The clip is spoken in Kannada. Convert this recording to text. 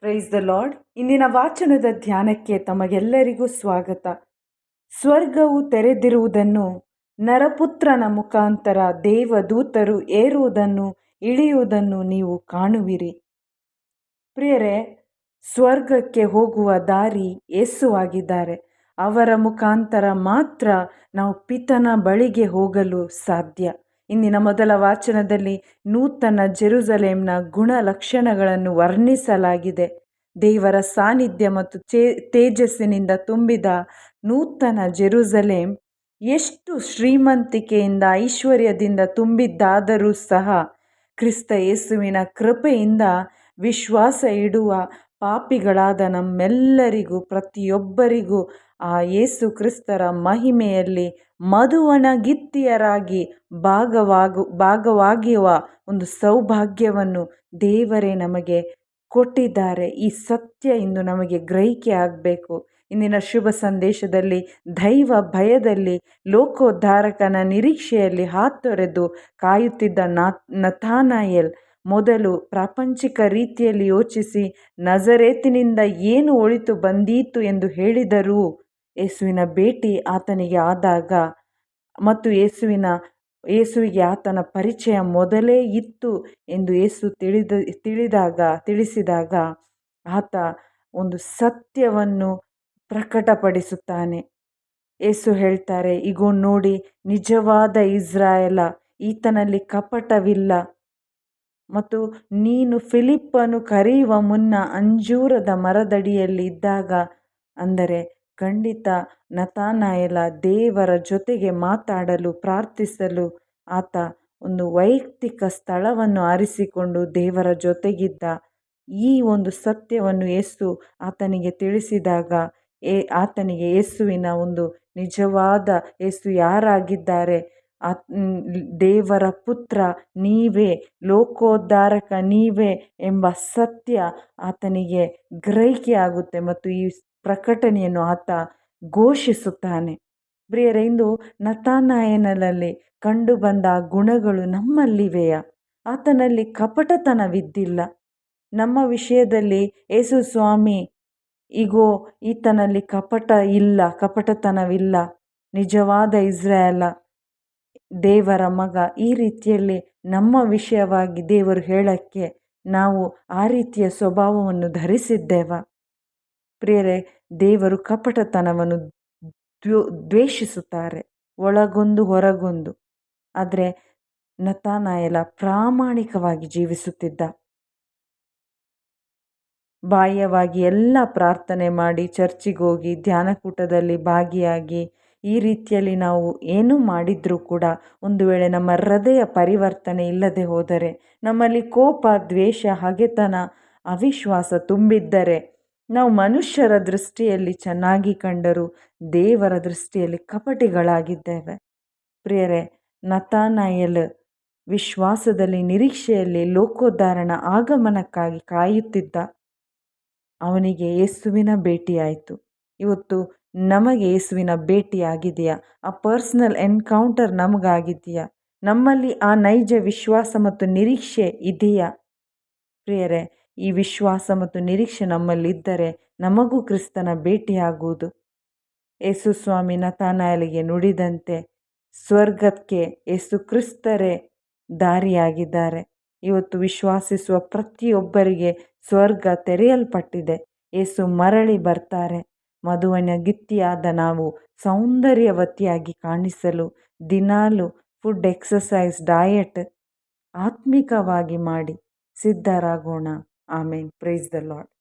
Price the lord. ಇಂದಿನ ವಾಚನದ ಧ್ಯಾನಕ್ಕೆ ತಮಗೆಲ್ಲರಿಗೂ ಸ್ವಾಗತ. ಸ್ವರ್ಗವು ತೆರೆದಿರುವುದನ್ನು, ನರಪುತ್ರನ ಮುಖಾಂತರ ದೇವದೂತರು ಏರುವುದನ್ನು ಇಳಿಯುವುದನ್ನು ನೀವು ಕಾಣುವಿರಿ. ಪ್ರಿಯರೇ, ಸ್ವರ್ಗಕ್ಕೆ ಹೋಗುವ ದಾರಿ ಯೇಸುವಾಗಿದ್ದಾರೆ. ಅವರ ಮುಖಾಂತರ ಮಾತ್ರ ನಾವು ಪಿತನ ಬಳಿಗೆ ಹೋಗಲು ಸಾಧ್ಯ. ಇಂದಿನ ಮೊದಲ ವಾಚನದಲ್ಲಿ ನೂತನ ಜೆರುಸಲೇಮ್ನ ಗುಣಲಕ್ಷಣಗಳನ್ನು ವರ್ಣಿಸಲಾಗಿದೆ. ದೇವರ ಸಾನ್ನಿಧ್ಯ ಮತ್ತು ತೇಜಸ್ಸಿನಿಂದ ತುಂಬಿದ ನೂತನ ಜೆರುಸಲೇಮ್ ಎಷ್ಟು ಶ್ರೀಮಂತಿಕೆಯಿಂದ ಐಶ್ವರ್ಯದಿಂದ ತುಂಬಿದ್ದಾದರೂ ಸಹ ಕ್ರಿಸ್ತ ಯೇಸುವಿನ ಕೃಪೆಯಿಂದ ವಿಶ್ವಾಸ ಇಡುವ ಪಾಪಿಗಳಾದ ನಮ್ಮೆಲ್ಲರಿಗೂ, ಪ್ರತಿಯೊಬ್ಬರಿಗೂ ಆ ಯೇಸು ಕ್ರಿಸ್ತರ ಮಹಿಮೆಯಲ್ಲಿ ಮಧುವಣಗಿತ್ತಿಯರಾಗಿ ಭಾಗವಾಗುವ ಒಂದು ಸೌಭಾಗ್ಯವನ್ನು ದೇವರೇ ನಮಗೆ ಕೊಟ್ಟಿದ್ದಾರೆ. ಈ ಸತ್ಯ ಇಂದು ನಮಗೆ ಗ್ರಹಿಕೆ ಆಗಬೇಕು. ಇಂದಿನ ಶುಭ ಸಂದೇಶದಲ್ಲಿ ದೈವ ಭಯದಲ್ಲಿ ಲೋಕೋದ್ಧಾರಕನ ನಿರೀಕ್ಷೆಯಲ್ಲಿ ಹಾತೊರೆದು ಕಾಯುತ್ತಿದ್ದ ನತಾನಯೇಲ್ ಮೊದಲು ಪ್ರಾಪಂಚಿಕ ರೀತಿಯಲ್ಲಿ ಯೋಚಿಸಿ ನಜರೇತಿನಿಂದ ಏನು ಒಳಿತು ಬಂದೀತು ಎಂದು ಹೇಳಿದರೂ ಯೇಸುವಿನ ಭೇಟಿ ಆತನಿಗೆ ಆದಾಗ ಮತ್ತು ಯೇಸುವಿಗೆ ಆತನ ಪರಿಚಯ ಮೊದಲೇ ಇತ್ತು ಎಂದು ಯೇಸು ತಿಳಿಸಿದಾಗ ಆತ ಒಂದು ಸತ್ಯವನ್ನು ಪ್ರಕಟಪಡಿಸುತ್ತಾನೆ. ಯೇಸು ಹೇಳ್ತಾರೆ, ಇಗೋ ನೋಡಿ, ನಿಜವಾದ ಇಸ್ರಾಯೇಲ, ಈತನಲ್ಲಿ ಕಪಟವಿಲ್ಲ. ಮತ್ತು ನೀನು ಫಿಲಿಪ್ಪನು ಕರೆಯುವ ಮುನ್ನ ಅಂಜೂರದ ಮರದಡಿಯಲ್ಲಿ ಇದ್ದಾಗ, ಅಂದರೆ ಖಂಡಿತ ನತಾನಯೇಲ ದೇವರ ಜೊತೆಗೆ ಮಾತಾಡಲು, ಪ್ರಾರ್ಥಿಸಲು ಆತ ಒಂದು ವೈಯಕ್ತಿಕ ಸ್ಥಳವನ್ನು ಆರಿಸಿಕೊಂಡು ದೇವರ ಜೊತೆಗಿದ್ದ. ಈ ಒಂದು ಸತ್ಯವನ್ನು ಯೇಸು ಆತನಿಗೆ ತಿಳಿಸಿದಾಗ ಆತನಿಗೆ ಯೇಸುವಿನ ಒಂದು ನಿಜವಾದ ಯೇಸು ಯಾರಾಗಿದ್ದಾರೆ, ದೇವರ ಪುತ್ರ ನೀವೇ, ಲೋಕೋದ್ಧಾರಕ ನೀವೇ ಎಂಬ ಸತ್ಯ ಆತನಿಗೆ ಗ್ರಹಿಕೆ ಆಗುತ್ತೆ ಮತ್ತು ಈ ಪ್ರಕಟಣೆಯನ್ನು ಆತ ಘೋಷಿಸುತ್ತಾನೆ. ಪ್ರಿಯರೇ, ಇಂದು ನತಾನಯೇಲನಲ್ಲಿ ಕಂಡುಬಂದ ಗುಣಗಳು ನಮ್ಮಲ್ಲಿವೆಯಾ? ಆತನಲ್ಲಿ ಕಪಟತನವಿದ್ದಿಲ್ಲ. ನಮ್ಮ ವಿಷಯದಲ್ಲಿ ಯೇಸು ಸ್ವಾಮಿ, ಇಗೋ ಈತನಲ್ಲಿ ಕಪಟತನವಿಲ್ಲ, ನಿಜವಾದ ಇಸ್ರಾಯೇಲ, ದೇವರ ಮಗ, ಈ ರೀತಿಯಲ್ಲಿ ನಮ್ಮ ವಿಷಯವಾಗಿ ದೇವರು ಹೇಳಕ್ಕೆ ನಾವು ಆ ರೀತಿಯ ಸ್ವಭಾವವನ್ನು ಧರಿಸಿದ್ದೇವ? ಪ್ರಿಯರೇ, ದೇವರು ಕಪಟತನವನ್ನು ದ್ವೇಷಿಸುತ್ತಾರೆ, ಒಳಗೊಂದು ಹೊರಗೊಂದು. ಆದರೆ ನತಾನಯೇಲ ಪ್ರಾಮಾಣಿಕವಾಗಿ ಜೀವಿಸುತ್ತಿದ್ದ. ಬಾಹ್ಯವಾಗಿ ಎಲ್ಲ ಪ್ರಾರ್ಥನೆ ಮಾಡಿ, ಚರ್ಚಿಗೆ ಹೋಗಿ, ಧ್ಯಾನಕೂಟದಲ್ಲಿ ಭಾಗಿಯಾಗಿ, ಈ ರೀತಿಯಲ್ಲಿ ನಾವು ಏನು ಮಾಡಿದರೂ ಕೂಡ ಒಂದು ವೇಳೆ ನಮ್ಮ ಹೃದಯ ಪರಿವರ್ತನೆ ಇಲ್ಲದೆ ಹೋದರೆ, ನಮ್ಮಲ್ಲಿ ಕೋಪ, ದ್ವೇಷ, ಹಗೆತನ, ಅವಿಶ್ವಾಸ ತುಂಬಿದ್ದರೆ, ನಾವು ಮನುಷ್ಯರ ದೃಷ್ಟಿಯಲ್ಲಿ ಚೆನ್ನಾಗಿ ಕಂಡರೂ ದೇವರ ದೃಷ್ಟಿಯಲ್ಲಿ ಕಪಟಿಗಳಾಗಿದ್ದೇವೆ. ಪ್ರಿಯರೇ, ನತಾನಯೇಲ್ ವಿಶ್ವಾಸದಲ್ಲಿ, ನಿರೀಕ್ಷೆಯಲ್ಲಿ, ಲೋಕೋದ್ಧಾರನ ಆಗಮನಕ್ಕಾಗಿ ಕಾಯುತ್ತಿದ್ದ. ಅವನಿಗೆ ಯೇಸುವಿನ ಭೇಟಿಯಾಯಿತು. ಇವತ್ತು ನಮಗೆ ಯೇಸುವಿನ ಭೇಟಿ ಆಗಿದೆಯಾ? ಆ ಪರ್ಸ್ನಲ್ ಎನ್ಕೌಂಟರ್ ನಮಗಾಗಿದೆಯಾ? ನಮ್ಮಲ್ಲಿ ಆ ನೈಜ ವಿಶ್ವಾಸ ಮತ್ತು ನಿರೀಕ್ಷೆ ಇದೆಯಾ? ಪ್ರಿಯರೇ, ಈ ವಿಶ್ವಾಸ ಮತ್ತು ನಿರೀಕ್ಷೆ ನಮ್ಮಲ್ಲಿದ್ದರೆ ನಮಗೂ ಕ್ರಿಸ್ತನ ಭೇಟಿಯಾಗುವುದು. ಯೇಸು ಸ್ವಾಮಿ ನತಾನಯೇಲಿಗೆ ನುಡಿದಂತೆ ಸ್ವರ್ಗಕ್ಕೆ ಯೇಸು ಕ್ರಿಸ್ತರೇ ದಾರಿಯಾಗಿದ್ದಾರೆ. ಇವತ್ತು ವಿಶ್ವಾಸಿಸುವ ಪ್ರತಿಯೊಬ್ಬರಿಗೆ ಸ್ವರ್ಗ ತೆರೆಯಲ್ಪಟ್ಟಿದೆ. ಯೇಸು ಮರಳಿ ಬರ್ತಾರೆ. ಮಧುವಣಗಿತ್ತಿಯಾದ ನಾವು ಸೌಂದರ್ಯವತಿಯಾಗಿ ಕಾಣಿಸಲು ದಿನಾಲು ಫುಡ್, ಎಕ್ಸಸೈಸ್, ಡಯಟ್ ಆತ್ಮಿಕವಾಗಿ ಮಾಡಿ ಸಿದ್ಧರಾಗೋಣ. ಆಮೇನ್. Praise the lord.